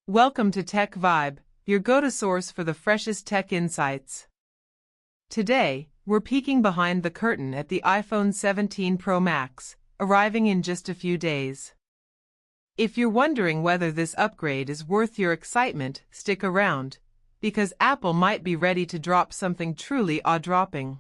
Welcome to Tech Vibe, your go-to source for the freshest tech insights. Today, we're peeking behind the curtain at the iPhone 17 Pro Max, arriving in just a few days. If you're wondering whether this upgrade is worth your excitement, stick around, because Apple might be ready to drop something truly awe-dropping.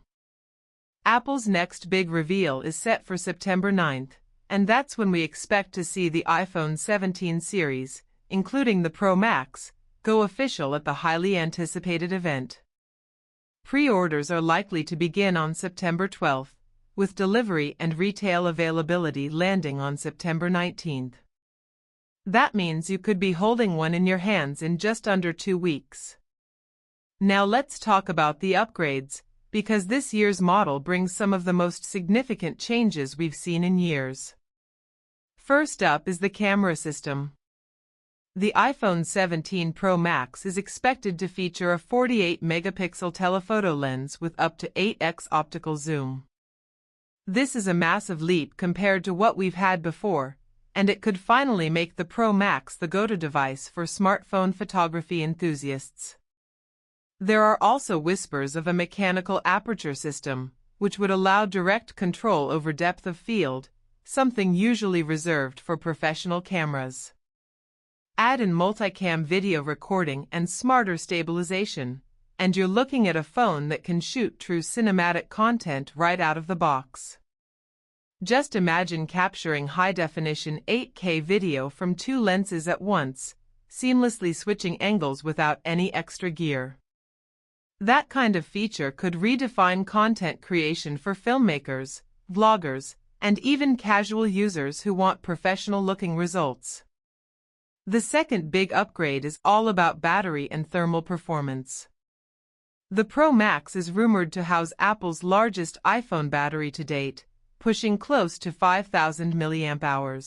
Apple's next big reveal is set for September 9th, and that's when we expect to see the iPhone 17 series, including the Pro Max, go official at the highly anticipated event. Pre-orders are likely to begin on September 12th, with delivery and retail availability landing on September 19th. That means you could be holding one in your hands in just under 2 weeks. Now let's talk about the upgrades, because this year's model brings some of the most significant changes we've seen in years. First up is the camera system. The iPhone 17 Pro Max is expected to feature a 48-megapixel telephoto lens with up to 8x optical zoom. This is a massive leap compared to what we've had before, and it could finally make the Pro Max the go-to device for smartphone photography enthusiasts. There are also whispers of a mechanical aperture system, which would allow direct control over depth of field, something usually reserved for professional cameras. Add in multicam video recording and smarter stabilization, and you're looking at a phone that can shoot true cinematic content right out of the box. Just imagine capturing high-definition 8K video from 2 lenses at once, seamlessly switching angles without any extra gear. That kind of feature could redefine content creation for filmmakers, vloggers, and even casual users who want professional-looking results. The second big upgrade is all about battery and thermal performance. The Pro Max is rumored to house Apple's largest iPhone battery to date, pushing close to 5,000 mAh.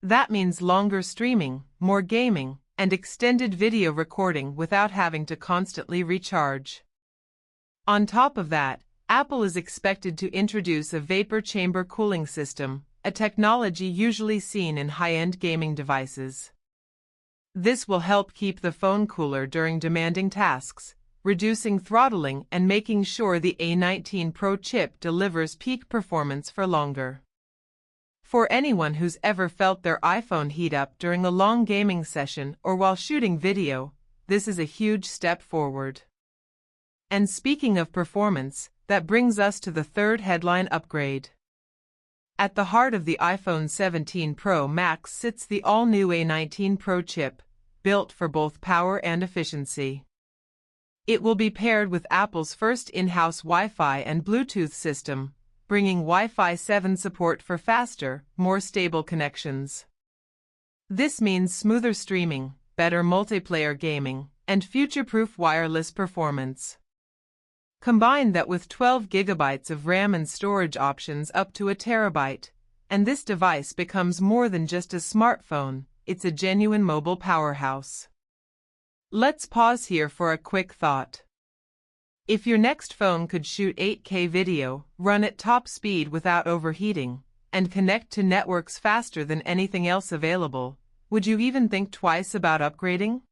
That means longer streaming, more gaming, and extended video recording without having to constantly recharge. On top of that, Apple is expected to introduce a vapor chamber cooling system, a technology usually seen in high-end gaming devices. This will help keep the phone cooler during demanding tasks, reducing throttling and making sure the A19 Pro chip delivers peak performance for longer. For anyone who's ever felt their iPhone heat up during a long gaming session or while shooting video, this is a huge step forward. And speaking of performance, that brings us to the third headline upgrade. At the heart of the iPhone 17 Pro Max sits the all-new A19 Pro chip, built for both power and efficiency. It will be paired with Apple's first in-house Wi-Fi and Bluetooth system, bringing Wi-Fi 7 support for faster, more stable connections. This means smoother streaming, better multiplayer gaming, and future-proof wireless performance. Combine that with 12 gigabytes of RAM and storage options up to a terabyte, and this device becomes more than just a smartphone, it's a genuine mobile powerhouse. Let's pause here for a quick thought. If your next phone could shoot 8K video, run at top speed without overheating, and connect to networks faster than anything else available, would you even think twice about upgrading?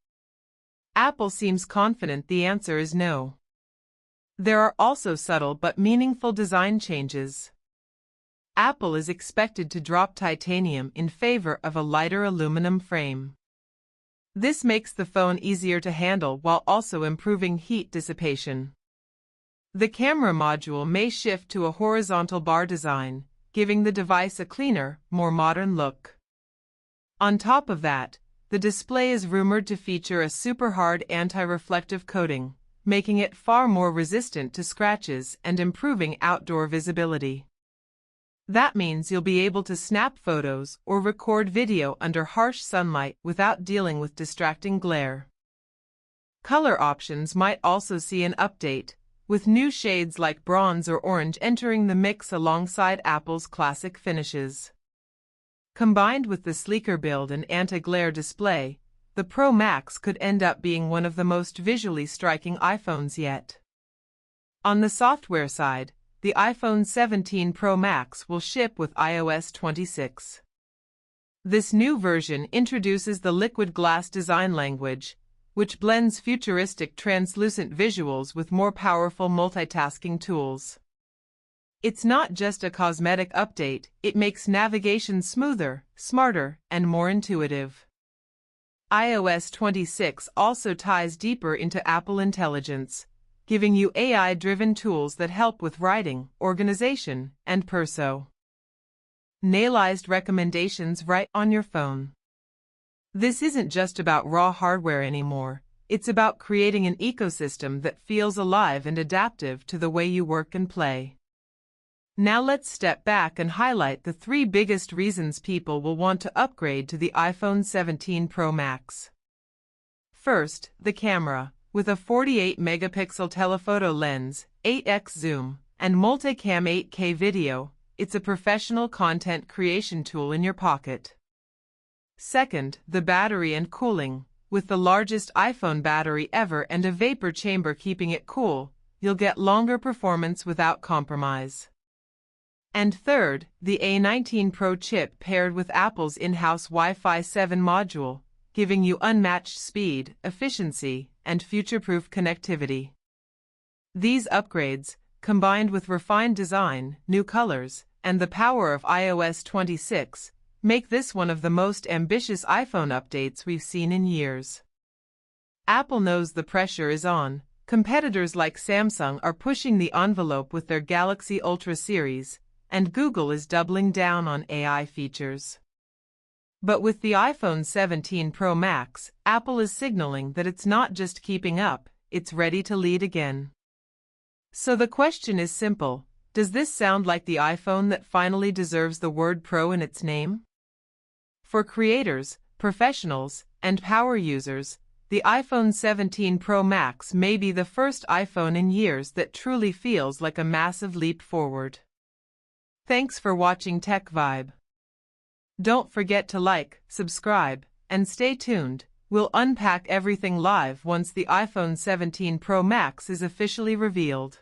Apple seems confident the answer is no. There are also subtle but meaningful design changes. Apple is expected to drop titanium in favor of a lighter aluminum frame. This makes the phone easier to handle while also improving heat dissipation. The camera module may shift to a horizontal bar design, giving the device a cleaner, more modern look. On top of that, the display is rumored to feature a super hard anti-reflective coating, making it far more resistant to scratches and improving outdoor visibility. That means you'll be able to snap photos or record video under harsh sunlight without dealing with distracting glare. Color options might also see an update, with new shades like bronze or orange entering the mix alongside Apple's classic finishes. Combined with the sleeker build and anti-glare display, the Pro Max could end up being one of the most visually striking iPhones yet. On the software side, the iPhone 17 Pro Max will ship with iOS 26. This new version introduces the liquid glass design language, which blends futuristic translucent visuals with more powerful multitasking tools. It's not just a cosmetic update, it makes navigation smoother, smarter, and more intuitive. iOS 26 also ties deeper into Apple Intelligence, giving you AI-driven tools that help with writing, organization, and personalized recommendations right on your phone. This isn't just about raw hardware anymore, it's about creating an ecosystem that feels alive and adaptive to the way you work and play. Now let's step back and highlight the 3 biggest reasons people will want to upgrade to the iPhone 17 Pro Max. First, the camera. With a 48-megapixel telephoto lens, 8x zoom, and multicam 8K video, it's a professional content creation tool in your pocket. Second, the battery and cooling. With the largest iPhone battery ever and a vapor chamber keeping it cool, you'll get longer performance without compromise. And third, the A19 Pro chip paired with Apple's in-house Wi-Fi 7 module, giving you unmatched speed, efficiency, and future-proof connectivity. These upgrades, combined with refined design, new colors, and the power of iOS 26, make this one of the most ambitious iPhone updates we've seen in years. Apple knows the pressure is on. Competitors like Samsung are pushing the envelope with their Galaxy Ultra series, and Google is doubling down on AI features. But with the iPhone 17 Pro Max, Apple is signaling that it's not just keeping up, it's ready to lead again. So the question is simple: does this sound like the iPhone that finally deserves the word Pro in its name? For creators, professionals, and power users, the iPhone 17 Pro Max may be the first iPhone in years that truly feels like a massive leap forward. Thanks for watching Tech Vibe. Don't forget to like, subscribe, and stay tuned. We'll unpack everything live once the iPhone 17 Pro Max is officially revealed.